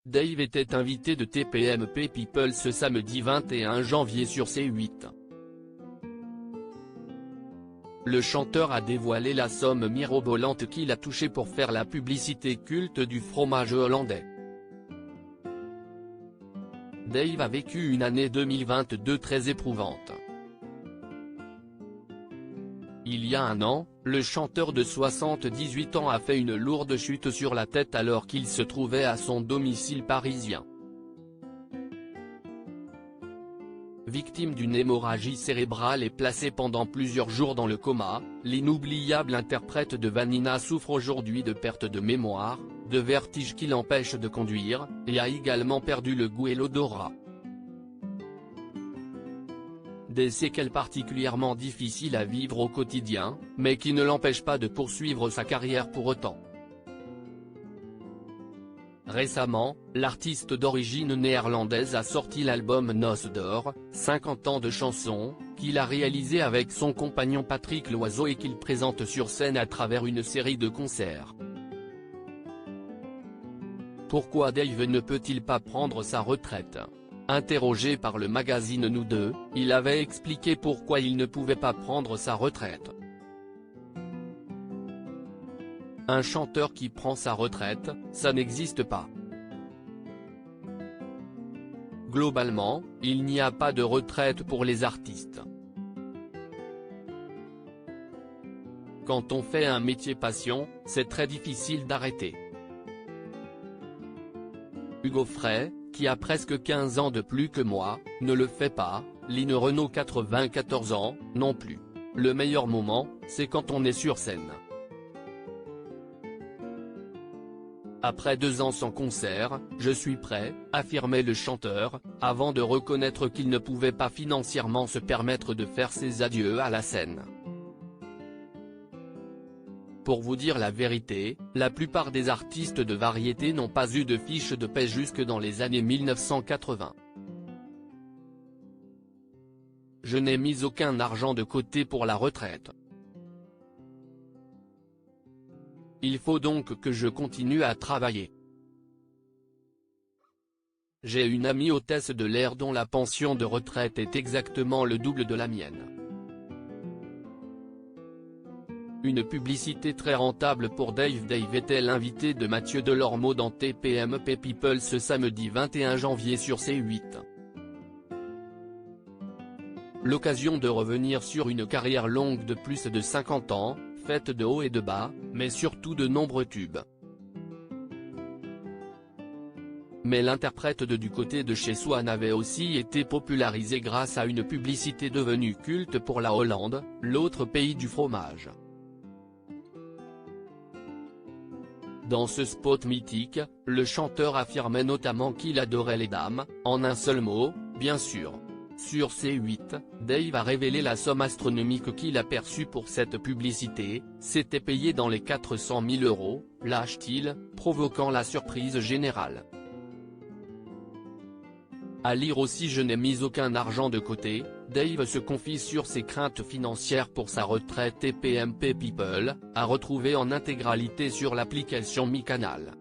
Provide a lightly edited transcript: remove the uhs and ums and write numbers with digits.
Dave était invité de TPMP People ce samedi 21 janvier sur C8. Le chanteur a dévoilé la somme mirobolante qu'il a touchée pour faire la publicité culte du fromage hollandais. Dave a vécu une année 2022 très éprouvante. Il y a un an, le chanteur de 78 ans a fait une lourde chute sur la tête alors qu'il se trouvait à son domicile parisien. Victime d'une hémorragie cérébrale et placé pendant plusieurs jours dans le coma, l'inoubliable interprète de Vanina souffre aujourd'hui de perte de mémoire, de vertiges qui l'empêchent de conduire, et a également perdu le goût et l'odorat. Des séquelles particulièrement difficiles à vivre au quotidien, mais qui ne l'empêchent pas de poursuivre sa carrière pour autant. Récemment, l'artiste d'origine néerlandaise a sorti l'album Noces d'or, 50 ans de chansons, qu'il a réalisé avec son compagnon Patrick Loiseau et qu'il présente sur scène à travers une série de concerts. Pourquoi Dave ne peut-il pas prendre sa retraite ? Interrogé par le magazine Nous Deux, il avait expliqué pourquoi il ne pouvait pas prendre sa retraite. Un chanteur qui prend sa retraite, ça n'existe pas. Globalement, il n'y a pas de retraite pour les artistes. Quand on fait un métier passion, c'est très difficile d'arrêter. Hugo Frey, qui a presque 15 ans de plus que moi, ne le fait pas, Lynn Renaud 94 ans, non plus. Le meilleur moment, c'est quand on est sur scène. Après 2 ans sans concert, je suis prêt, affirmait le chanteur, avant de reconnaître qu'il ne pouvait pas financièrement se permettre de faire ses adieux à la scène. Pour vous dire la vérité, la plupart des artistes de variété n'ont pas eu de fiche de paie jusque dans les années 1980. Je n'ai mis aucun argent de côté pour la retraite. Il faut donc que je continue à travailler. J'ai une amie hôtesse de l'air dont la pension de retraite est exactement le double de la mienne. Une publicité très rentable pour Dave. Dave était l'invité de Mathieu Delormeau dans TPMP People ce samedi 21 janvier sur C8. L'occasion de revenir sur une carrière longue de plus de 50 ans, faite de hauts et de bas, mais surtout de nombreux tubes. Mais l'interprète de Du côté de chez Swan avait aussi été popularisé grâce à une publicité devenue culte pour la Hollande, l'autre pays du fromage. Dans ce spot mythique, le chanteur affirmait notamment qu'il adorait les dames, en un seul mot, bien sûr. Sur C8, Dave a révélé la somme astronomique qu'il a perçue pour cette publicité, c'était payé dans les 400 000 €, lâche-t-il, provoquant la surprise générale. À lire aussi Je n'ai mis aucun argent de côté, Dave se confie sur ses craintes financières pour sa retraite TPMP People, à retrouver en intégralité sur l'application Mi Canal.